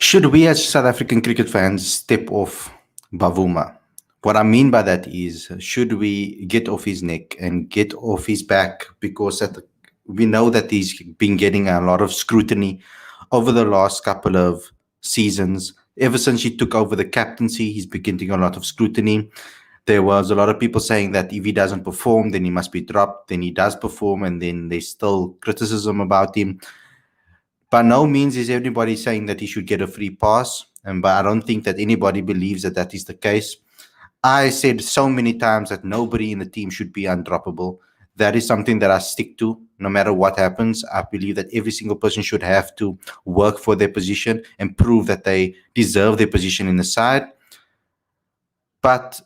Should we as South African cricket fans step off Bavuma? What I mean by that is, should we get off his neck and get off his back because we know that he's been getting a lot of scrutiny over the last couple of seasons. Ever since he took over the captaincy, he's been getting a lot of scrutiny. There was a lot of people saying that if he doesn't perform, then he must be dropped. Then he does perform, and then there's still criticism about him. By no means is everybody saying that he should get a free pass, but I don't think that anybody believes that that is the case. I said so many times that nobody in the team should be undroppable. That is something that I stick to no matter what happens. I believe that every single person should have to work for their position and prove that they deserve their position in the side. But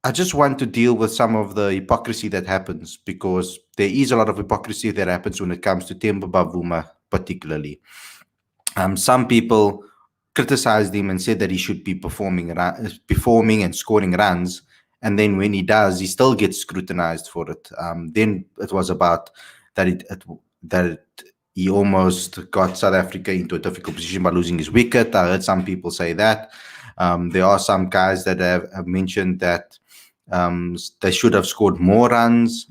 I just want to deal with some of the hypocrisy that happens, because there is a lot of hypocrisy that happens when it comes to Temba Bavuma particularly. Some people criticized him and said that he should be performing and scoring runs, and then when he does, he still gets scrutinized for it. Then it was about that he almost got South Africa into a difficult position by losing his wicket. I heard some people say that. There are some guys that have mentioned that they should have scored more runs,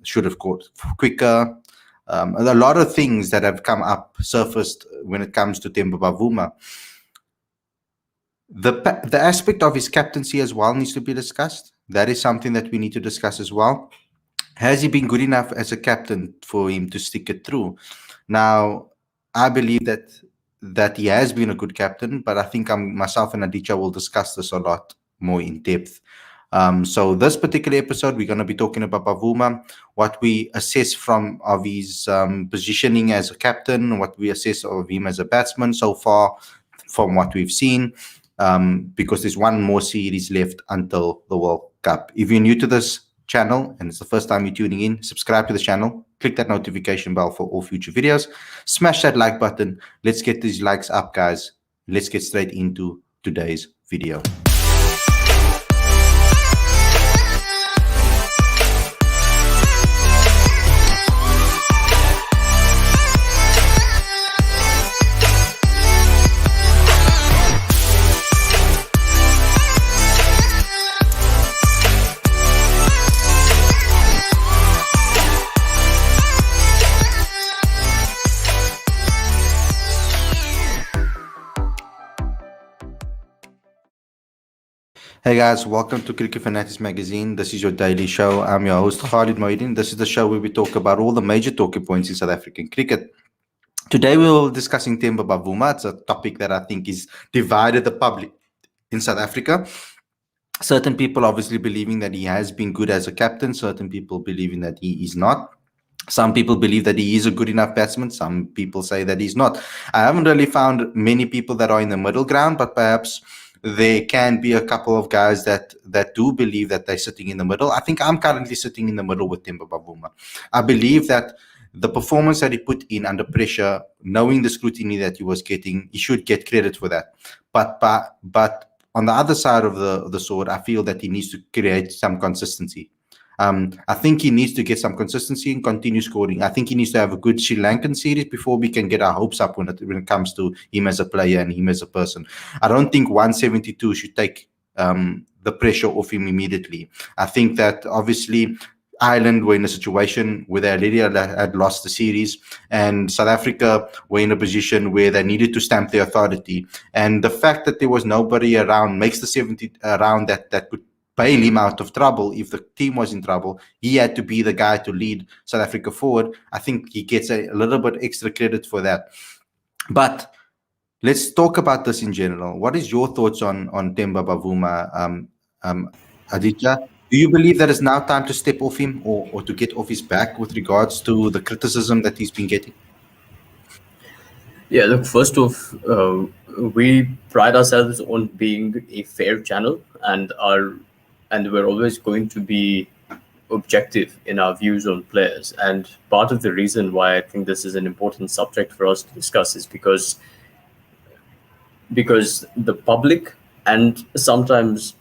should have scored quicker. A lot of things that have surfaced when it comes to Temba Bavuma. The aspect of his captaincy as well needs to be discussed. That is something that we need to discuss as well. Has he been good enough as a captain for him to stick it through? Now, I believe that he has been a good captain, but I think myself and Aditya will discuss this a lot more in depth. So this particular episode, we're going to be talking about Bavuma, what we assess of his positioning as a captain, what we assess of him as a batsman so far from what we've seen, because there's one more series left until the World Cup. If you're new to this channel and it's the first time you're tuning in, subscribe to the channel, click that notification bell for all future videos, smash that like button. Let's get these likes up, guys. Let's get straight into today's video. Hey guys, welcome to Cricket Fanatics Magazine. This is your daily show. I'm your host, Khalid. This is the show where we talk about all the major talking points in South African cricket. Today we're discussing Temba Bavuma. It's a topic that I think is divided the public in South Africa. Certain people obviously believing that he has been good as a captain. Certain people believing that he is not. Some people believe that he is a good enough batsman. Some people say that he's not. I haven't really found many people that are in the middle ground, but perhaps there can be a couple of guys that do believe that they're sitting in the middle. I think I'm currently sitting in the middle with Temba Bavuma. I believe that the performance that he put in under pressure, knowing the scrutiny that he was getting, he should get credit for that. But on the other side of the sword, I feel that he needs to create some consistency. I think he needs to get some consistency and continue scoring. I think he needs to have a good Sri Lankan series before we can get our hopes up when it comes to him as a player and him as a person. I don't think 172 should take the pressure off him immediately. I think that obviously Ireland were in a situation where they already had lost the series, and South Africa were in a position where they needed to stamp their authority. And the fact that there was nobody around makes the 70 around that could bail him out of trouble. If the team was in trouble, he had to be the guy to lead South Africa forward. I think he gets a little bit extra credit for that. But let's talk about this in general. What is your thoughts on Temba Bavuma, Aditya? Do you believe that it's now time to step off him or to get off his back with regards to the criticism that he's been getting? Yeah, look, first off, we pride ourselves on being a fair channel, and we're always going to be objective in our views on players. And part of the reason why I think this is an important subject for us to discuss is because the public and sometimes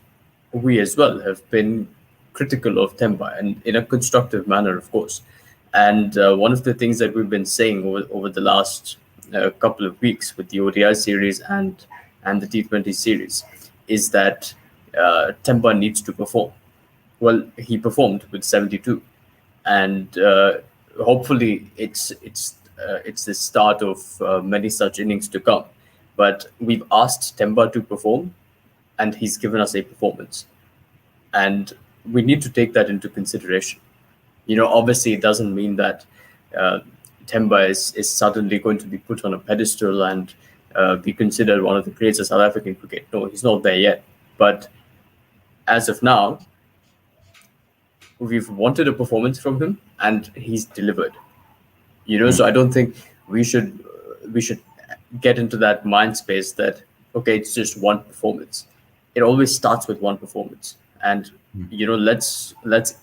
we as well have been critical of Temba, and in a constructive manner, of course. And one of the things that we've been saying over the last couple of weeks with the ODI series and the T20 series is that Temba needs to perform. Well, he performed with 72, and hopefully it's the start of many such innings to come. But we've asked Temba to perform, and he's given us a performance, and we need to take that into consideration. Obviously, it doesn't mean that uh, Temba is suddenly going to be put on a pedestal and be considered one of the greats of South African cricket. No, he's not there yet. But as of now, we've wanted a performance from him, and he's delivered. So I don't think we should get into that mind space that okay, it's just one performance. It always starts with one performance, and let's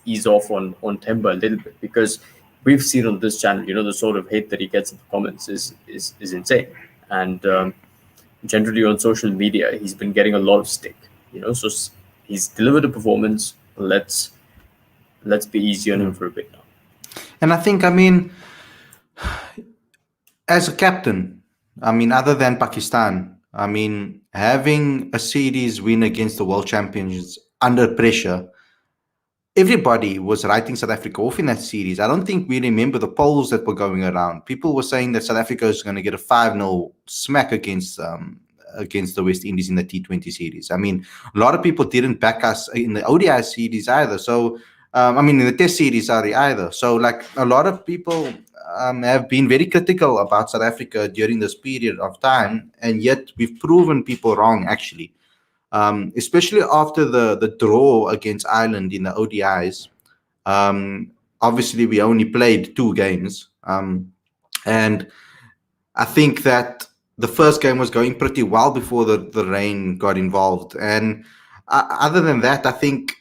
ease off on Temba a little bit, because we've seen on this channel, the sort of hate that he gets in the comments is insane, and generally on social media he's been getting a lot of stick. So he's delivered a performance. Let's be easy on him for a bit now. And I think, as a captain, other than Pakistan, having a series win against the world champions under pressure, everybody was writing South Africa off in that series. I don't think we remember the polls that were going around. People were saying that South Africa is going to get a 5-0 smack against the West Indies in the T20 series. A lot of people didn't back us in the ODI series either. So, in the Test series, either. So, a lot of people have been very critical about South Africa during this period of time, and yet we've proven people wrong, actually. Especially after the draw against Ireland in the ODIs. Obviously, we only played 2 games. And I think that the first game was going pretty well before the rain got involved. And other than that, I think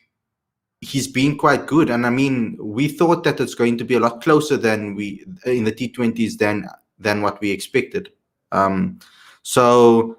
he's been quite good. And we thought that it's going to be a lot closer than we in the T20s than what we expected. So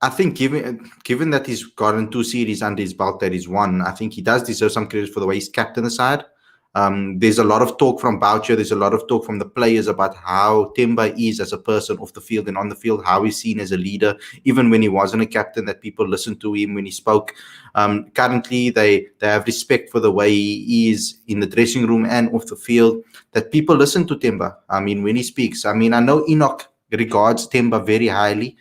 I think given that he's gotten 2 series under his belt that he's won, I think he does deserve some credit for the way he's captained the side. There's a lot of talk from Boucher. There's a lot of talk from the players about how Temba is as a person off the field and on the field, how he's seen as a leader, even when he wasn't a captain, that people listened to him when he spoke. Currently, they have respect for the way he is in the dressing room and off the field, that people listen to Temba. When he speaks. I know Enoch regards Temba very highly.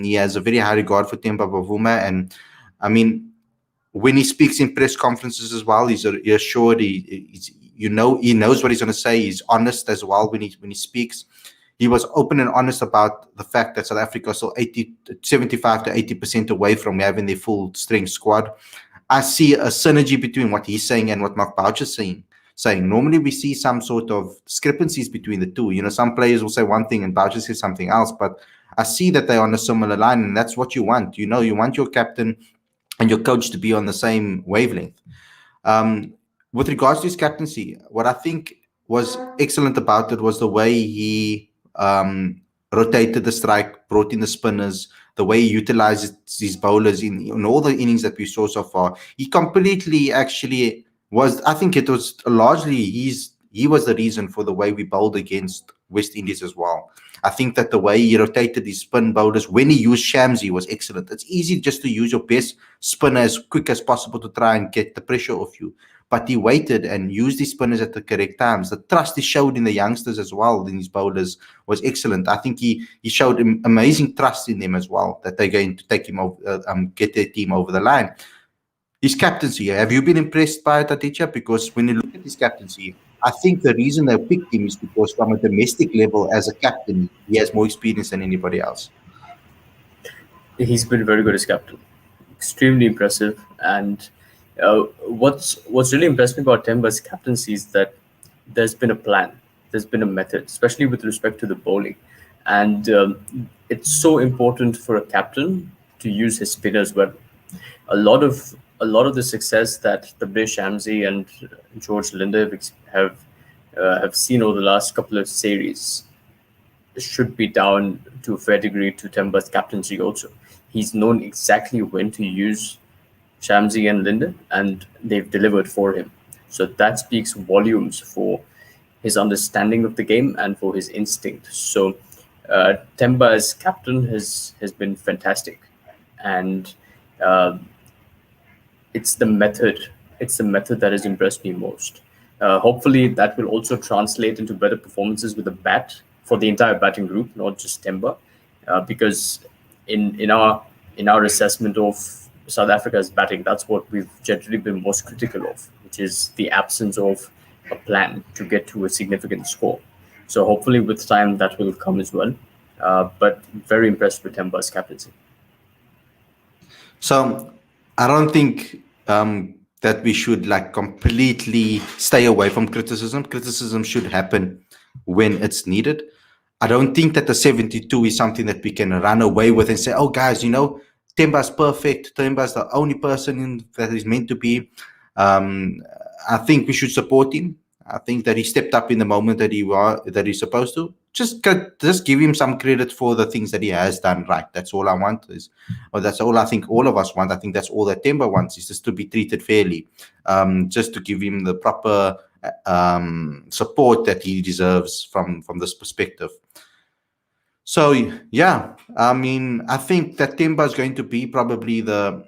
He has a very high regard for Temba Bavuma, and when he speaks in press conferences as well, he's assured. He knows what he's going to say. He's honest as well when he speaks. He was open and honest about the fact that South Africa is still 75 to 80% away from having their full strength squad. I see a synergy between what he's saying and what Mark Boucher's saying. Normally we see some sort of discrepancies between the two. Some players will say one thing and Boucher says something else, but I see that they're on a similar line, and that's what you want. You want your captain and your coach to be on the same wavelength. With regards to his captaincy, what I think was excellent about it was the way he rotated the strike, brought in the spinners, the way he utilized his bowlers in all the innings that we saw so far. He completely actually was, I think it was largely he was the reason for the way we bowled against West Indies as well. I think that the way he rotated his spin bowlers, when he used Shamsi, was excellent. It's easy just to use your best spinner as quick as possible to try and get the pressure off you. But he waited and used his spinners at the correct times. The trust he showed in the youngsters as well, in his bowlers, was excellent. I think he showed amazing trust in them as well, that they're going to take him over, get their team over the line. His captaincy, have you been impressed by it, Aditya? Because when you look at his captaincy, I think the reason they picked him is because from a domestic level, as a captain, he has more experience than anybody else. He's been very good as captain, extremely impressive. And what's really impressed me about Temba's captaincy is that there's been a plan, there's been a method, especially with respect to the bowling. And it's so important for a captain to use his spinners well. A lot of the success that the British Shamsi and George Linder have seen over the last couple of series should be down to a fair degree to Temba's captaincy also. He's known exactly when to use Shamsi and Linder, and they've delivered for him. So that speaks volumes for his understanding of the game and for his instinct. So Temba as captain has been fantastic, and uh, it's the method that has impressed me most. Hopefully, that will also translate into better performances with the bat for the entire batting group, not just Temba, because in our assessment of South Africa's batting, that's what we've generally been most critical of, which is the absence of a plan to get to a significant score. So hopefully, with time, that will come as well. But very impressed with Temba's captaincy. So I don't think that we should like completely stay away from criticism. Criticism should happen when it's needed. I don't think that the 72 is something that we can run away with and say, oh, guys, Temba's perfect. Temba's the only person that is meant to be. I think we should support him. I think that he stepped up in the moment that he's supposed to. Just give him some credit for the things that he has done right. That's all I want or that's all I think all of us want. I think that's all that Temba wants, is just to be treated fairly, just to give him the proper support that he deserves from this perspective. So yeah, I mean, I think that Temba is going to be probably the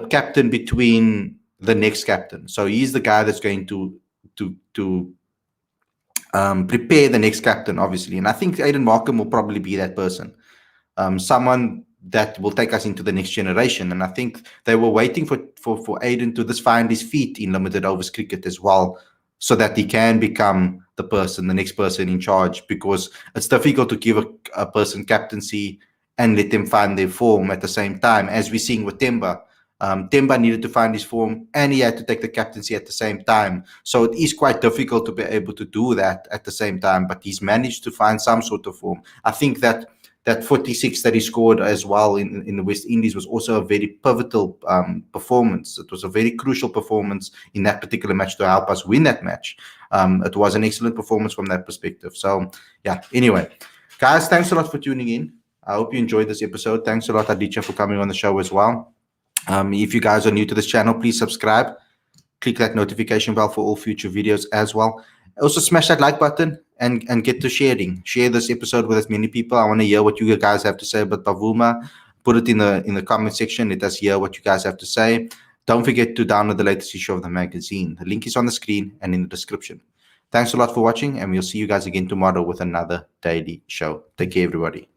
captain between the next captain. So he's the guy that's going to prepare the next captain, obviously. And I think Aiden Markham will probably be that person, someone that will take us into the next generation. And I think they were waiting for Aiden to just find his feet in limited overs cricket as well, so that he can become the next person in charge, because it's difficult to give a person captaincy and let them find their form at the same time, as we're seeing with Temba. Temba needed to find his form and he had to take the captaincy at the same time. So it is quite difficult to be able to do that at the same time, but he's managed to find some sort of form. I think that 46 that he scored as well in the West Indies was also a very pivotal performance. It was a very crucial performance in that particular match to help us win that match. It was an excellent performance from that perspective. So yeah, anyway, guys, thanks a lot for tuning in. I hope you enjoyed this episode. Thanks a lot, Aditya, for coming on the show as well. If you guys are new to this channel, please subscribe. Click that notification bell for all future videos as well. Also, smash that like button and get to sharing. Share this episode with as many people. I want to hear what you guys have to say about Bavuma. Put it in the comment section. Let us hear what you guys have to say. Don't forget to download the latest issue of the magazine. The link is on the screen and in the description. Thanks a lot for watching, and we'll see you guys again tomorrow with another daily show. Take care, everybody.